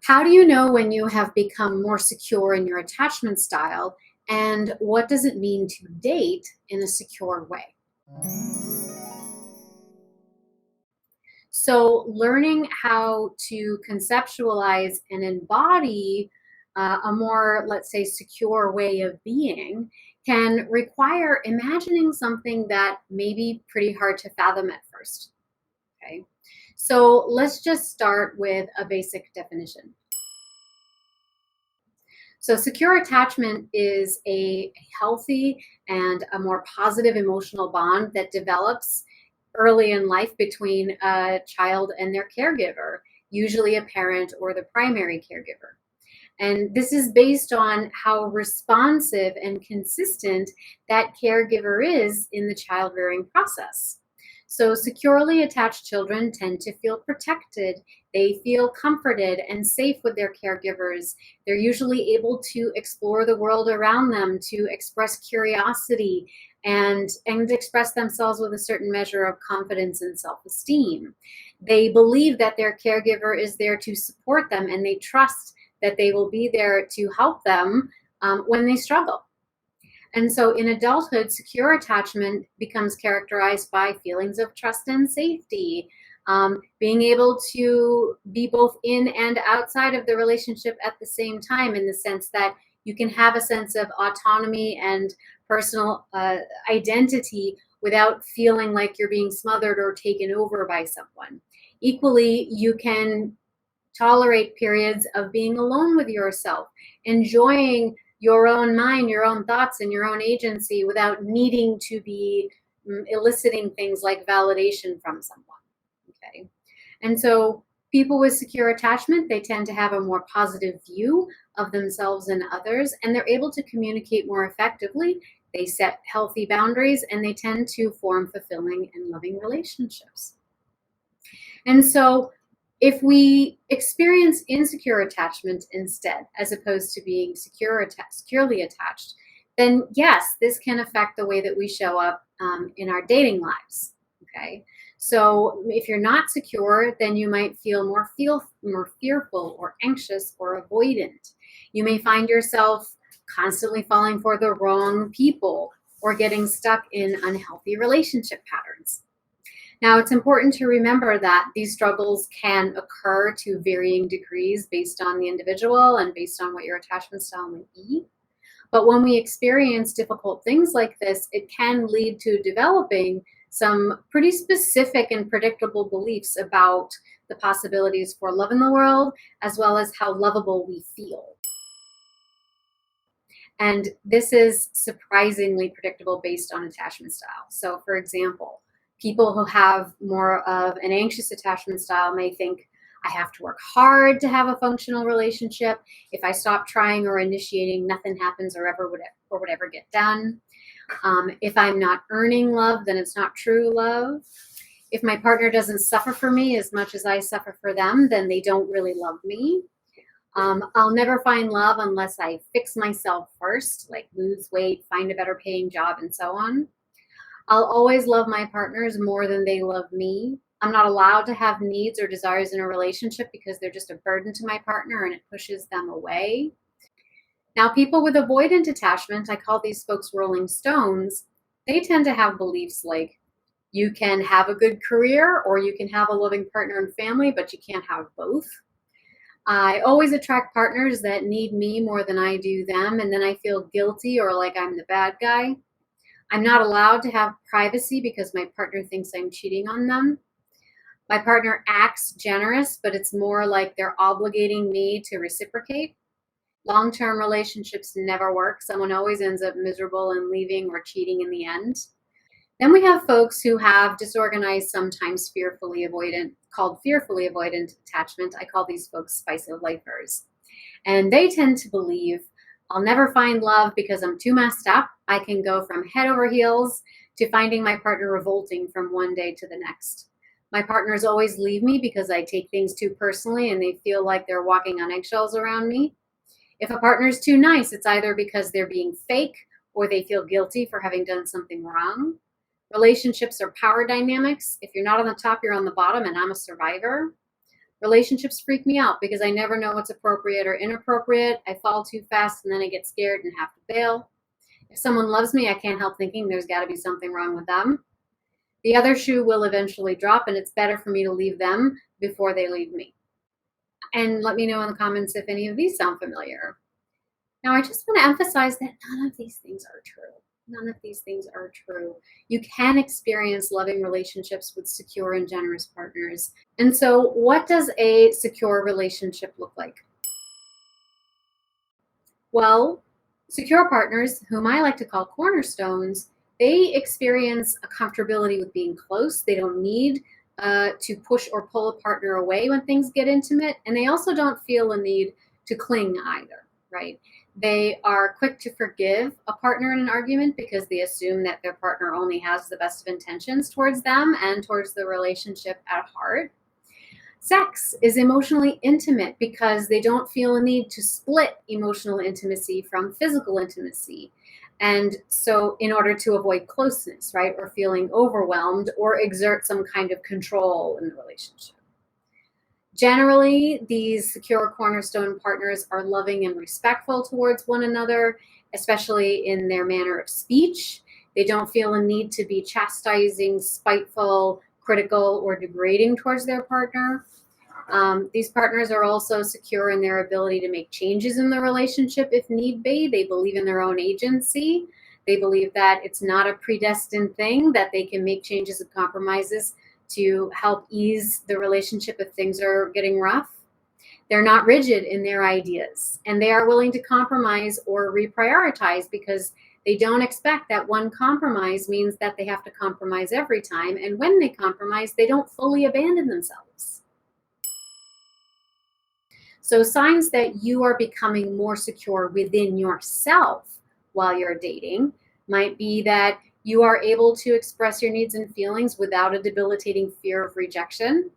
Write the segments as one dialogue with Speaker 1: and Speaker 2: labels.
Speaker 1: How do you know when you have become more secure in your attachment style, and what does it mean to date in a secure way? So, learning how to conceptualize and embody a more, let's say, secure way of being can require imagining something that may be pretty hard to fathom at first. Okay. So, let's just start with a basic definition. So, secure attachment is a healthy and a more positive emotional bond that develops early in life between a child and their caregiver, usually a parent or the primary caregiver. And this is based on how responsive and consistent that caregiver is in the child rearing process. So, securely attached children tend to feel protected. They feel comforted and safe with their caregivers. They're usually able to explore the world around them, to express curiosity and express themselves with a certain measure of confidence and self esteem. They believe that their caregiver is there to support them, and they trust that they will be there to help them when they struggle. And so in adulthood, secure attachment becomes characterized by feelings of trust and safety, being able to be both in and outside of the relationship at the same time, in the sense that you can have a sense of autonomy and personal identity without feeling like you're being smothered or taken over by someone. Equally, you can tolerate periods of being alone with yourself, enjoying your own mind, your own thoughts, and your own agency without needing to be eliciting things like validation from someone. Okay. And so people with secure attachment, they tend to have a more positive view of themselves and others, and they're able to communicate more effectively. They set healthy boundaries, and they tend to form fulfilling and loving relationships. And so if we experience insecure attachment instead, as opposed to being securely attached, then yes, this can affect the way that we show up in our dating lives. Okay, so if you're not secure, then you might feel more fearful or anxious or avoidant. You may find yourself constantly falling for the wrong people or getting stuck in unhealthy relationship patterns. Now, it's important to remember that these struggles can occur to varying degrees based on the individual and based on what your attachment style may be. But when we experience difficult things like this, it can lead to developing some pretty specific and predictable beliefs about the possibilities for love in the world, as well as how lovable we feel. And this is surprisingly predictable based on attachment style. So, for example, people who have more of an anxious attachment style may think, I have to work hard to have a functional relationship. If I stop trying or initiating, nothing happens or would ever get done. If I'm not earning love, then it's not true love. If my partner doesn't suffer for me as much as I suffer for them, then they don't really love me. I'll never find love unless I fix myself first, like lose weight, find a better paying job, and so on. I'll always love my partners more than they love me. I'm not allowed to have needs or desires in a relationship because they're just a burden to my partner and it pushes them away. Now, people with avoidant attachment, I call these folks rolling stones, they tend to have beliefs like you can have a good career or you can have a loving partner and family, but you can't have both. I always attract partners that need me more than I do them, and then I feel guilty or like I'm the bad guy. I'm not allowed to have privacy because my partner thinks I'm cheating on them. My partner acts generous, but it's more like they're obligating me to reciprocate. Long-term relationships never work. Someone always ends up miserable and leaving or cheating in the end. Then we have folks who have disorganized, sometimes called fearfully avoidant attachment. I call these folks spice of lifers. And they tend to believe I'll never find love because I'm too messed up. I can go from head over heels to finding my partner revolting from one day to the next. My partners always leave me because I take things too personally and they feel like they're walking on eggshells around me. If a partner's too nice, it's either because they're being fake or they feel guilty for having done something wrong. Relationships are power dynamics. If you're not on the top, you're on the bottom, and I'm a survivor. Relationships freak me out because I never know what's appropriate or inappropriate. I fall too fast and then I get scared and have to bail. If someone loves me, I can't help thinking there's got to be something wrong with them. The other shoe will eventually drop, and it's better for me to leave them before they leave me. And let me know in the comments if any of these sound familiar. Now, I just want to emphasize that none of these things are true. None of these things are true. You can experience loving relationships with secure and generous partners. And so, what does a secure relationship look like? Well, secure partners, whom I like to call cornerstones, they experience a comfortability with being close. They don't need to push or pull a partner away when things get intimate. And they also don't feel a need to cling either, right? They are quick to forgive a partner in an argument because they assume that their partner only has the best of intentions towards them and towards the relationship at heart. Sex is emotionally intimate because they don't feel a need to split emotional intimacy from physical intimacy. And so, in order to avoid closeness, right, or feeling overwhelmed or exert some kind of control in the relationship. Generally, these secure cornerstone partners are loving and respectful towards one another, especially in their manner of speech. They don't feel a need to be chastising, spiteful, critical, or degrading towards their partner. These partners are also secure in their ability to make changes in the relationship if need be. They believe in their own agency. They believe that it's not a predestined thing, that they can make changes and compromises to help ease the relationship if things are getting rough. They're not rigid in their ideas, and they are willing to compromise or reprioritize because they don't expect that one compromise means that they have to compromise every time. And when they compromise, they don't fully abandon themselves. So signs that you are becoming more secure within yourself while you're dating might be that you are able to express your needs and feelings without a debilitating fear of rejection.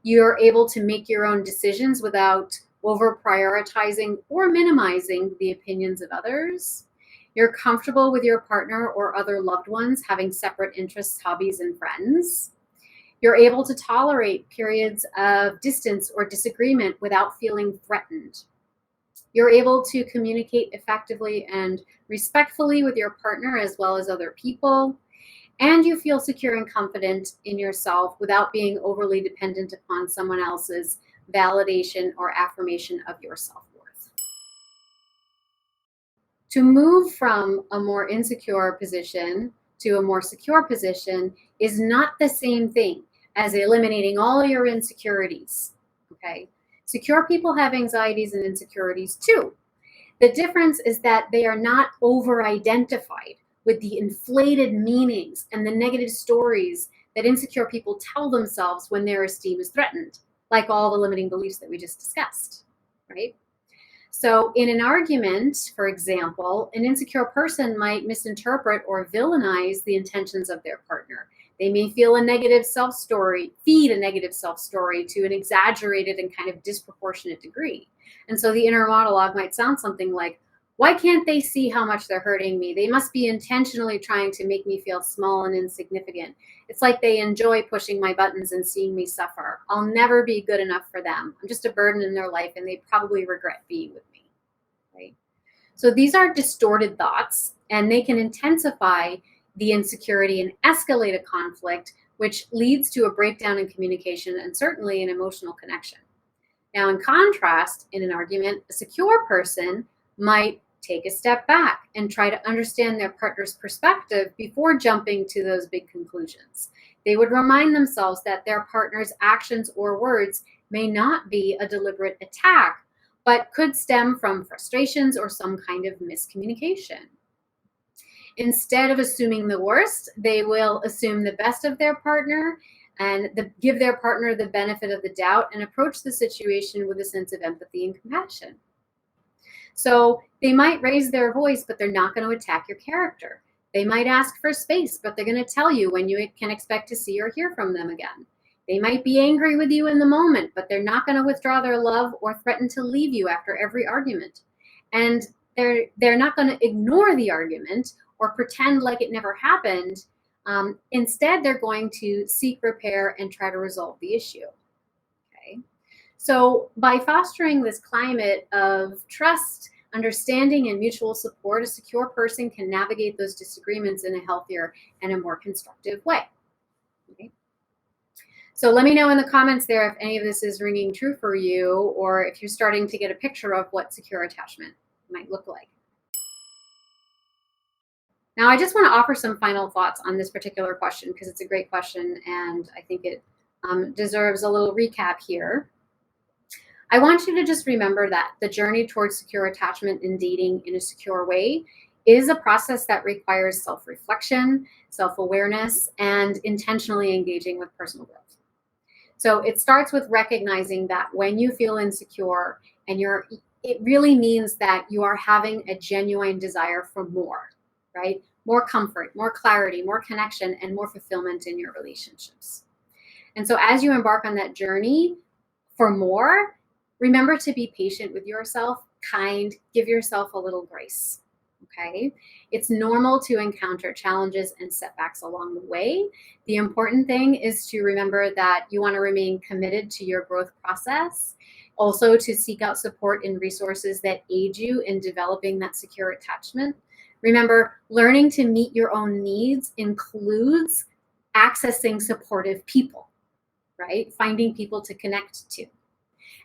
Speaker 1: You're able to make your own decisions without over prioritizing or minimizing the opinions of others. You're comfortable with your partner or other loved ones having separate interests, hobbies, and friends. You're able to tolerate periods of distance or disagreement without feeling threatened. You're able to communicate effectively and respectfully with your partner as well as other people. And you feel secure and confident in yourself without being overly dependent upon someone else's validation or affirmation of your self-worth. To move from a more insecure position to a more secure position is not the same thing as eliminating all your insecurities, okay? Secure people have anxieties and insecurities too. The difference is that they are not over-identified with the inflated meanings and the negative stories that insecure people tell themselves when their esteem is threatened, like all the limiting beliefs that we just discussed, right? So in an argument, for example, an insecure person might misinterpret or villainize the intentions of their partner. They may feel a negative self-story, feed a negative self-story to an exaggerated and kind of disproportionate degree. And so the inner monologue might sound something like, why can't they see how much they're hurting me? They must be intentionally trying to make me feel small and insignificant. It's like they enjoy pushing my buttons and seeing me suffer. I'll never be good enough for them. I'm just a burden in their life, and they probably regret being with me, right? So these are distorted thoughts, and they can intensify the insecurity and escalate a conflict, which leads to a breakdown in communication and certainly an emotional connection. Now, in contrast, in an argument, a secure person might take a step back and try to understand their partner's perspective before jumping to those big conclusions. They would remind themselves that their partner's actions or words may not be a deliberate attack, but could stem from frustrations or some kind of miscommunication. Instead of assuming the worst, they will assume the best of their partner and give their partner the benefit of the doubt and approach the situation with a sense of empathy and compassion. So they might raise their voice, but they're not going to attack your character. They might ask for space, but they're going to tell you when you can expect to see or hear from them again. They might be angry with you in the moment, but they're not going to withdraw their love or threaten to leave you after every argument. And they're not going to ignore the argument or pretend like it never happened. Instead, they're going to seek repair and try to resolve the issue. Okay. So by fostering this climate of trust, understanding, and mutual support, a secure person can navigate those disagreements in a healthier and a more constructive way. Okay. So let me know in the comments there if any of this is ringing true for you, or if you're starting to get a picture of what secure attachment might look like. Now, I just want to offer some final thoughts on this particular question because it's a great question and I think it deserves a little recap here. I want you to just remember that the journey towards secure attachment and dating in a secure way is a process that requires self-reflection, self-awareness, and intentionally engaging with personal growth. So it starts with recognizing that when you feel insecure and it really means that you are having a genuine desire for more, right? More comfort, more clarity, more connection, and more fulfillment in your relationships. And so as you embark on that journey for more, remember to be patient with yourself, kind, give yourself a little grace. Okay. It's normal to encounter challenges and setbacks along the way. The important thing is to remember that you want to remain committed to your growth process. Also, to seek out support and resources that aid you in developing that secure attachment. Remember, learning to meet your own needs includes accessing supportive people, right? Finding people to connect to.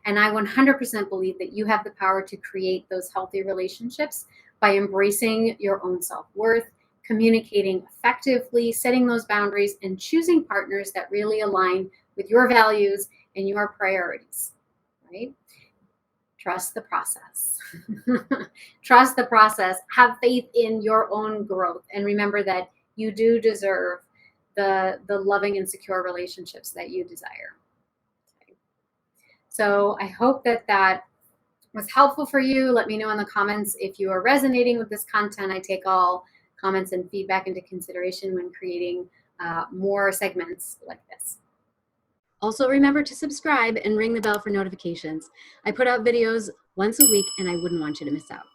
Speaker 1: And I 100% believe that you have the power to create those healthy relationships by embracing your own self-worth, communicating effectively, setting those boundaries, and choosing partners that really align with your values and your priorities, right? Trust the process. Trust the process. Have faith in your own growth. And remember that you do deserve the loving and secure relationships that you desire. Okay. So I hope that that was helpful for you. Let me know in the comments if you are resonating with this content. I take all comments and feedback into consideration when creating more segments like this. Also, remember to subscribe and ring the bell for notifications. I put out videos once a week and I wouldn't want you to miss out.